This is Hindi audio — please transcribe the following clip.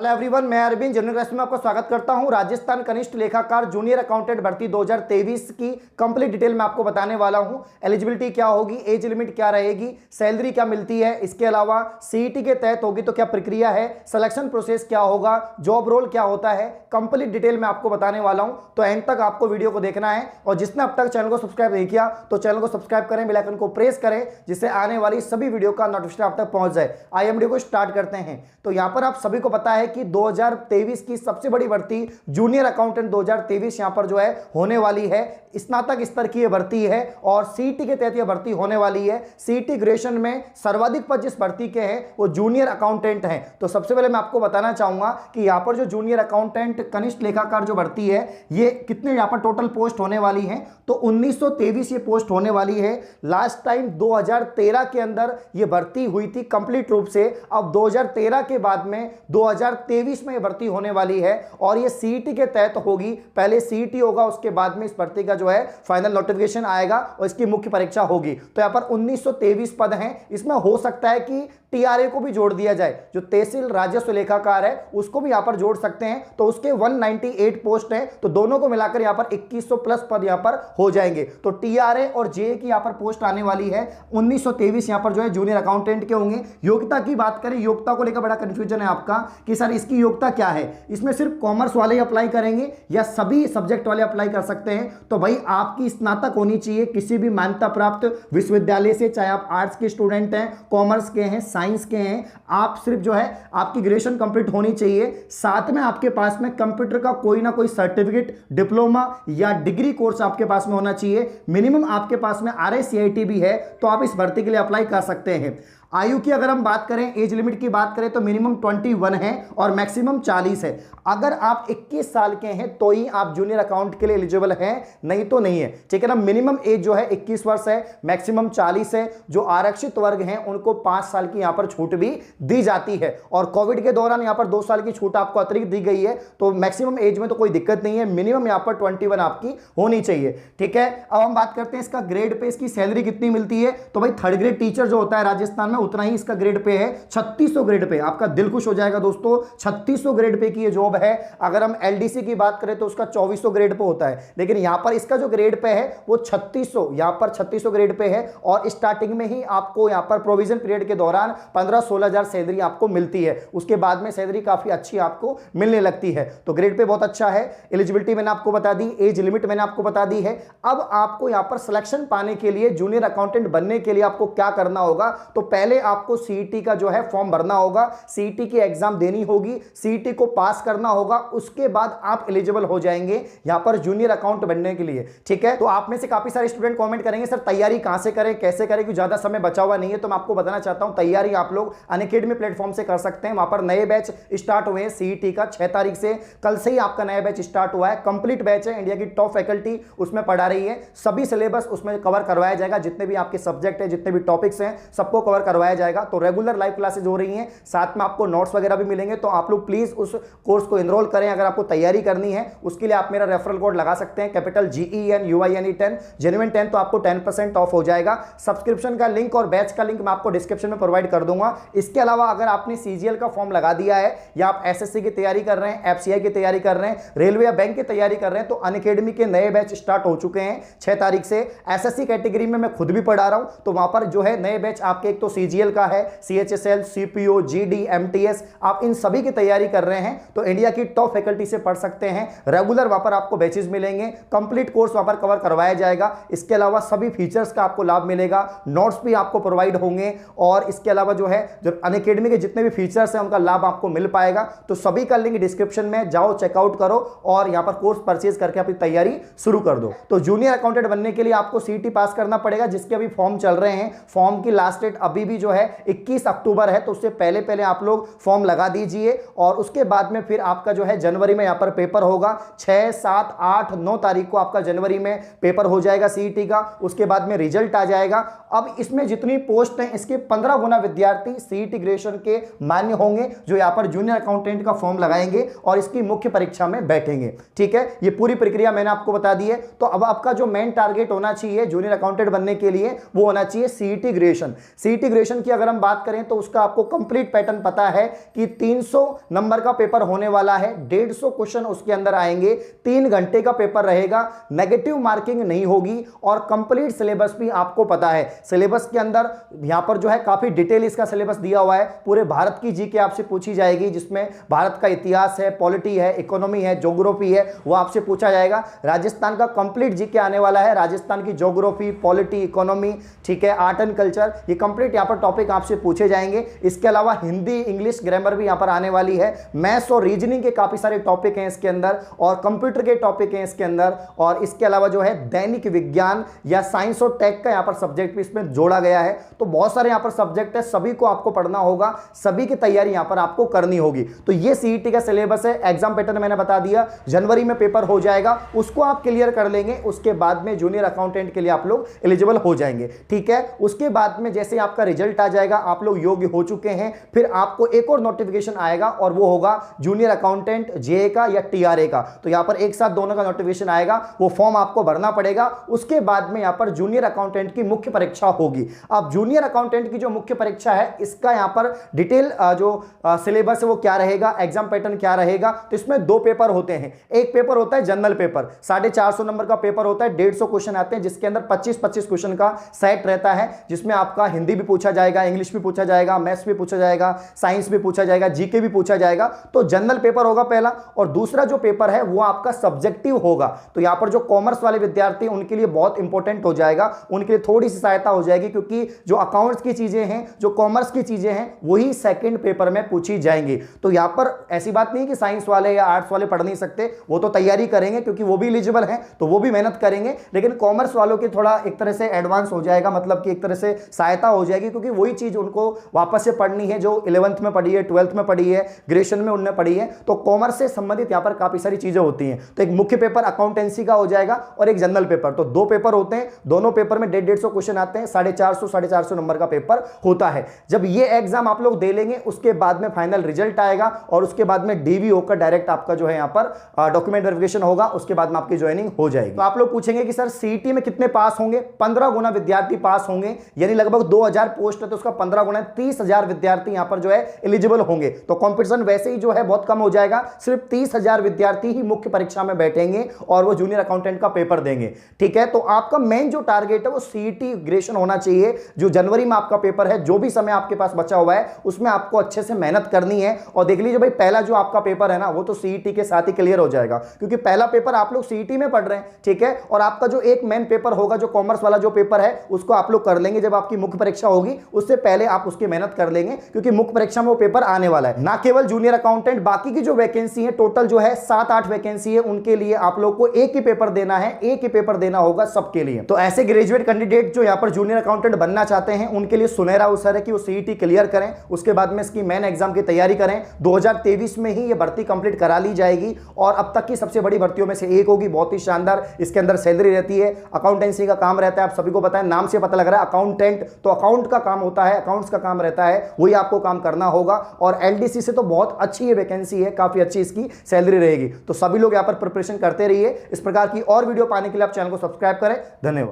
हेलो एवरीवन, मैं अरविंद जनरल क्लास में आपका स्वागत करता हूं। राजस्थान कनिष्ठ लेखाकार जूनियर अकाउंटेंट भर्ती 2023 की कंप्लीट डिटेल में आपको बताने वाला हूं। एलिजिबिलिटी क्या होगी, एज लिमिट क्या रहेगी, सैलरी क्या मिलती है, इसके अलावा सीईटी के तहत होगी तो क्या प्रक्रिया है, सिलेक्शन प्रोसेस क्या होगा, जॉब रोल क्या होता है, कंप्लीट डिटेल में आपको बताने वाला हूं। तो एंड तक आपको वीडियो को देखना है और जिसने अब तक चैनल को सब्सक्राइब नहीं किया तो चैनल को सब्सक्राइब करें, बेल आइकन को प्रेस करें जिससे आने वाली सभी वीडियो का नोटिफिकेशन आप तक पहुंच जाए। आइए वीडियो को स्टार्ट करते हैं। तो यहां पर आप सभी को पता है कि 2023 की सबसे बड़ी भर्ती जूनियर अकाउंटेंट 2023 यहां पर जो है होने वाली है। स्नातक स्तर की यह भर्ती है और सीईटी के तहत यह भर्ती होने वाली है। सीईटी ग्रेजुएशन में सर्वाधिक पद जिस भर्ती के हैं वो जूनियर अकाउंटेंट हैं। तो सबसे पहले मैं आपको बताना चाहूंगा कि यहां पर जो जूनियर अकाउंटेंट कनिष्ठ लेखाकार जो भर्ती है ये कितने यहां पर टोटल पोस्ट होने वाली हैं, तो 1923 ये पोस्ट होने वाली है। लास्ट टाइम 2013 के अंदर ये भर्ती हुई थी कंप्लीट रूप से। अब 2013 के बाद में 2023 में ये भर्ती होने वाली है और ये सीईटी के तहत होगी। पहले सीईटी होगा, उसके बाद में इस भर्ती का जो है फाइनल नोटिफिकेशन आएगा और इसकी मुख्य परीक्षा होगी। तो यहां पर 1923 पद हैं। इसमें हो सकता है कि टीआरए को भी जोड़ दिया जाए, जो तहसील राजस्व लेखाकार है उसको भी यहां पर जोड़ सकते हैं, तो उसके 198 पोस्ट हैं। तो दोनों को मिलाकर यहां पर 2100 प्लस पद यहां पर हो जाएंगे। तो टीआरए और जेए की यहां पर पोस्ट आने वाली है। 1923 यहां पर जो है जूनियर अकाउंटेंट के होंगे। योग्यता की बात करें, योग्यता को लेकर बड़ा कंफ्यूजन है आपका कि सर इसकी योग्यता क्या है। इसमें सिर्फ कॉमर्स वाले ही अप्लाई करेंगे या सभी सब्जेक्ट वाले अप्लाई कर सकते हैं? तो भाई आपकी स्नातक होनी चाहिए किसी भी मान्यता प्राप्त विश्वविद्यालय से, चाहे आप आर्ट्स के स्टूडेंट हैं, कॉमर्स के हैं, साइंस के हैं। आप सिर्फ जो है आपकी ग्रेजुएशन कंप्लीट होनी चाहिए। साथ में आपके पास में कंप्यूटर का कोई ना कोई सर्टिफिकेट, डिप्लोमा या डिग्री कोर्स आपके पास में होना चाहिए। मिनिमम आपके पास में आरआईसीआईटी भी है तो आप इस भर्ती के लिए अप्लाई कर सकते हैं। आयु की अगर हम बात करें, एज लिमिट की बात करें तो मिनिमम 21 है और मैक्सिमम 40 है। अगर आप 21 साल के हैं तो ही आप जूनियर अकाउंट के लिए एलिजिबल हैं, नहीं तो नहीं है। ठीक है ना। मिनिमम एज जो है 21 वर्ष है, मैक्सिमम 40 है। जो आरक्षित वर्ग हैं उनको 5 साल की यहां पर छूट भी दी जाती है और कोविड के दौरान यहां पर 2 साल की छूट आपको अतिरिक्त दी गई है। तो मैक्सिमम एज में तो कोई दिक्कत नहीं है, मिनिमम यहां पर 21 आपकी होनी चाहिए। ठीक है। अब हम बात करते हैं इसका ग्रेड पे, इसकी सैलरी कितनी मिलती है। तो भाई थर्ड ग्रेड टीचर जो होता है राजस्थान में उतना ही इसका ग्रेड पे है, 3600 ग्रेड पे। आपका दिल खुश हो जाएगा दोस्तों, 3600 ग्रेड पे की ये जॉब है। अगर हम एलडीसी की बात करें तो उसका 2400 ग्रेड पे होता है, लेकिन यहां पर इसका जो ग्रेड पे है वो 3600, यहां पर 3600 ग्रेड पे है। और स्टार्टिंग में ही आपको यहां पर प्रोविजन पीरियड के दौरान 15-16 हजार सैलरी आपको मिलती है। उसके बाद में सैलरी काफी अच्छी आपको मिलने लगती है। तो ग्रेड पे बहुत अच्छा है। एलिजिबिलिटी मैंने आपको बता दी, एज लिमिट मैंने आपको बता दी है। अब आपको यहां पर सिलेक्शन पाने के लिए, जूनियर अकाउंटेंट बनने के लिए आपको क्या करना होगा। तो पहले आपको सीईटी का जो है फॉर्म भरना होगा, सीईटी की एग्जाम देनी होगी, सीईटी को पास करना होगा। उसके बाद आप एलिजिबल हो जाएंगे यहां पर जूनियर अकाउंट बनने के लिए। ठीक है। तो आप में से काफी सारे स्टूडेंट कमेंट करेंगे सर तैयारी कहां से करें, कैसे करें, क्योंकि ज्यादा समय बचा हुआ नहीं है। तो मैं आपको बताना चाहता हूं तैयारी आप लोग अनअकैडमी प्लेटफॉर्म से कर सकते हैं। वहां पर नए बैच स्टार्ट हुए हैं सीईटी का 6 तारीख से, कल से ही आपका नया बैच स्टार्ट हुआ है। कंप्लीट बैच है, इंडिया की टॉप फैकल्टी उसमें पढ़ा रही है। सभी सिलेबस उसमें कवर करवाया जाएगा, जितने भी आपके सब्जेक्ट है, जितने भी टॉपिक्स हैं सबको कवर करवाया जाएगा। तो रेगुलर लाइव क्लासेज हो रही हैं, साथ में आपको नोट्स वगैरह भी मिलेंगे। तो आप लोग प्लीज उस कोर्स को एनरोल करें अगर आपको तैयारी करनी है। उसके लिए आप मेरा रेफरल कोड लगा सकते हैं, कैपिटल GEN UINE 10 जेन्युइन 10, तो आपको 10% ऑफ हो जाएगा। सब्सक्रिप्शन का लिंक और बैच का लिंक मैं आपको डिस्क्रिप्शन में प्रोवाइड कर दूंगा। इसके अलावा अगर आपने CGL का फॉर्म लगा दिया है या आप SSC की तैयारी कर रहे हैं, FCI की तैयारी कर रहे हैं, रेलवे या बैंक की तैयारी कर रहे हैं, तो अनअकैडमी के नए बैच स्टार्ट हो चुके हैं 6 तारीख से। SSC कैटेगरी में मैं खुद भी पढ़ा रहा हूं, तो वहां पर जो है नए बैच आपके एक तो CGL का है, CHSL, CPO, GD, MTS, आप इन सभी की तैयारी कर रहे हैं तो इंडिया की टॉप फैकल्टी से पढ़ सकते हैं। रेगुलर वहां पर आपको बैचेस मिलेंगे, कंप्लीट कोर्स वहां पर कवर करवाया जाएगा। इसके अलावा सभी फीचर्स का आपको लाभ मिलेगा, नोट्स भी आपको प्रोवाइड होंगे और इसके अलावा जो है जो अनअकैडमी के जितने भी फीचर्स हैं उनका लाभ आपको मिल पाएगा। तो सभी का लिंक डिस्क्रिप्शन में, जाओ चेकआउट करो और यहां पर कोर्स परचेज करके अपनी तैयारी शुरू कर दो। तो जूनियर अकाउंटेंट बनने के लिए आपको सीईटी पास करना पड़ेगा, जिसके अभी फॉर्म चल रहे हैं। फॉर्म की लास्ट डेट अभी भी जो है 21 अक्टूबर है, तो उससे पहले पहले आप लोग फॉर्म लगा दीजिए और उसके बाद में फिर आपका जो है जनवरी में यहां पर पेपर होगा। 6, 7, 8, 9 तारीख को आपका जनवरी में पेपर हो जाएगा सीईटी का। उसके बाद में रिजल्ट आ जाएगा। अब इसमें जितनी पोस्ट हैं इसके 15 गुना विद्यार्थी सीईटी ग्रेजुएशन के मान्य होंगे, जो यहां पर जूनियर अकाउंटेंट का फॉर्म लगाएंगे और इसकी मुख्य परीक्षा में बैठेंगे। ठीक है। ये पूरी प्रक्रिया मैंने आपको बता दी है। तो अब आपका जो मेन टारगेट होना चाहिए जूनियर अकाउंटेंट बनने के लिए वो होना चाहिए सीईटी ग्रेजुएशन। सीईटी ड्यूरेशन की अगर हम बात करें तो उसका आपको कंप्लीट पैटर्न पता है कि 300 नंबर का पेपर होने वाला है, 150 क्वेश्चन उसके अंदर आएंगे, 3 घंटे का पेपर रहेगा, नेगेटिव मार्किंग नहीं होगी और कंप्लीट सिलेबस भी आपको पता है। सिलेबस के अंदर यहां पर जो है काफी डिटेल इसका सिलेबस दिया हुआ है। पूरे भारत की जीके आपसे पूछी जाएगी, जिसमें भारत का इतिहास है, पॉलिटी है, इकोनॉमी है, ज्योग्राफी है, वो आपसे पूछा जाएगा। राजस्थान का कंप्लीट जीके आने वाला है, राजस्थान की ज्योग्राफी, पॉलिटी, इकोनॉमी, ठीक है, आर्ट एंड कल्चर, ये कंप्लीट यहां पर टॉपिक आपसे पूछे जाएंगे। इसके अलावा हिंदी, इंग्लिश, ग्रामर भी यहां पर आने वाली है। मैथ्स और रीजनिंग के काफी सारे टॉपिक हैं इसके अंदर और कंप्यूटर के टॉपिक हैं इसके अंदर। और इसके अलावा जो है दैनिक विज्ञान या साइंस और टेक का यहां पर सब्जेक्ट भी इसमें जोड़ा गया है। तो बहुत सारे यहां पर सब्जेक्ट है, सभी को आपको पढ़ना होगा, सभी की तैयारी यहां पर आपको करनी होगी। तो ये सीईटी का सिलेबस है। एग्जाम पैटर्न मैंने बता दिया, जनवरी में पेपर हो जाएगा, उसको आप क्लियर कर लेंगे, उसके बाद में जूनियर अकाउंटेंट के लिए आप लोग एलिजिबल हो जाएंगे, ठीक है। उसके बाद में जैसे आपका रिजल्ट आ जाएगा, आप लोग योग्य हो चुके हैं, फिर आपको एक और नोटिफिकेशन आएगा और वो होगा जूनियर अकाउंटेंट जेए का या टीआरए का। तो यहां पर एक साथ दोनों का नोटिफिकेशन आएगा, वो फॉर्म आपको भरना पड़ेगा। उसके बाद में यहां पर जूनियर अकाउंटेंट की मुख्य परीक्षा होगी। अब जूनियर अकाउंटेंट की जो मुख्य परीक्षा है, इसका यहां पर डिटेल जो सिलेबस है वो क्या रहेगा, एग्जाम पैटर्न क्या रहेगा। तो इसमें 2 पेपर होते हैं। एक पेपर होता है जनरल पेपर, 450 नंबर का पेपर होता है, 150 क्वेश्चन आते हैं, जिसके अंदर 25-25 क्वेश्चन का सेट रहता है, जिसमें आपका हिंदी भी पूछा जाएगा, इंग्लिश भी पूछा जाएगा, मैथ्स भी पूछा जाएगा, साइंस भी पूछा जाएगा, जीके भी पूछा जाएगा। तो जनरल पेपर होगा पहला, और दूसरा जो पेपर है वो आपका सब्जेक्टिव होगा। तो यहां पर जो कॉमर्स वाले विद्यार्थी उनके लिए बहुत इंपॉर्टेंट हो जाएगा, उनके लिए थोड़ी सी सहायता हो जाएगी, क्योंकि जो अकाउंट्स की चीजें हैं, जो कॉमर्स की चीजें हैं, वही सेकंड पेपर में पूछी जाएंगी। तो यहां पर ऐसी बात नहीं कि साइंस वाले या आर्ट्स वाले पढ़ नहीं सकते, वो तो तैयारी करेंगे क्योंकि वो भी एलिजिबल हैं, तो वो भी मेहनत करेंगे। लेकिन कॉमर्स वालों की थोड़ा एक तरह से एडवांस हो जाएगा, मतलब कि एक तरह से सहायता हो जाएगी, क्योंकि वही चीज उनको वापस से पढ़नी है जो 11th में पढ़ी है, 12th में पढ़ी है, ग्रेजुएशन में उन्होंने पढ़ी है। तो कॉमर्स से संबंधित यहां पर काफी सारी चीजें होती हैं। तो एक मुख्य पेपर अकाउंटेंसी का हो जाएगा और एक जनरल पेपर। तो 2 पेपर होते हैं, दोनों पेपर में 150 क्वेश्चन आते हैं, 450 नंबर का पेपर होता है। जब ये एग्जाम आप लोग दे लेंगे, उसके बाद में फाइनल रिजल्ट आएगा और उसके बाद में डीवीओ का डायरेक्ट आपका जो है यहां पर डॉक्यूमेंट वेरिफिकेशन होगा, उसके बाद में आपकी ज्वाइनिंग हो जाएगी। तो आप लोग पूछेंगे कि सर सीईटी में कितने पास होंगे? 15 गुना विद्यार्थी पास होंगे, यानी लगभग 2000 पोस्ट है, तो उसका 15 गुना 30,000 विद्यार्थी यहां पर जो है एलिजिबल होंगे। तो कंपटीशन वैसे ही जो है बहुत कम हो जाएगा, सिर्फ 30,000 विद्यार्थी ही मुख्य परीक्षा में बैठेंगे और वो जूनियर अकाउंटेंट का पेपर देंगे, ठीक है। तो आपका मेन जो टारगेट है वो सीईटी ग्रेजुएशन होना चाहिए। जो जनवरी में आपका पेपर है, जो भी समय आपके पास बचा हुआ है, उसमें आपको अच्छे से मेहनत करनी है। और देख लीजिए भाई, पहला जो आपका पेपर है ना, वो तो सीईटी के साथ ही क्लियर हो जाएगा, क्योंकि पहला पेपर आप लोग सीईटी में पढ़ रहे हैं, ठीक है। और आपका जो एक मेन पेपर होगा, जो कॉमर्स वाला जो पेपर है, उसको आप लोग कर लेंगे जब आपकी मुख्य परीक्षा होगी, उससे पहले आप उसकी मेहनत कर लेंगे, क्योंकि मुख्य परीक्षा में वो पेपर आने वाला है। ना केवल जूनियर अकाउंटेंट, बाकी की जो वैकेंसी है, टोटल जो है 7-8 वैकेंसी है, उनके लिए आप लोग को एक ही पेपर देना है, एक ही पेपर देना होगा सबके लिए। तो ऐसे ग्रेजुएट कैंडिडेट जो यहाँ पर जूनियर अकाउंटेंट बनना चाहते हैं, उनके लिए सुनहरा अवसर है कि वो सीईटी क्लियर करें, उसके बाद में इसकी मेन एग्जाम की तैयारी करें। 2023 में ही ये भर्ती कंप्लीट करा ली जाएगी और अब तक की सबसे बड़ी भर्तियों में से एक होगी। बहुत ही शानदार इसके अंदर सैलरी रहती है, अकाउंटेंसी का काम रहता है, आप सभी को पता है, नाम से पता लग रहा है अकाउंटेंट, तो अकाउंट का काम होता है, अकाउंट्स का काम रहता है, वही आपको काम करना होगा। और एलडीसी से तो बहुत अच्छी ये वैकेंसी है, काफी अच्छी इसकी सैलरी रहेगी। तो सभी लोग यहाँ पर प्रिपरेशन करते रहिए। इस प्रकार की और वीडियो पाने के लिए आप चैनल को सब्सक्राइब करें। धन्यवाद।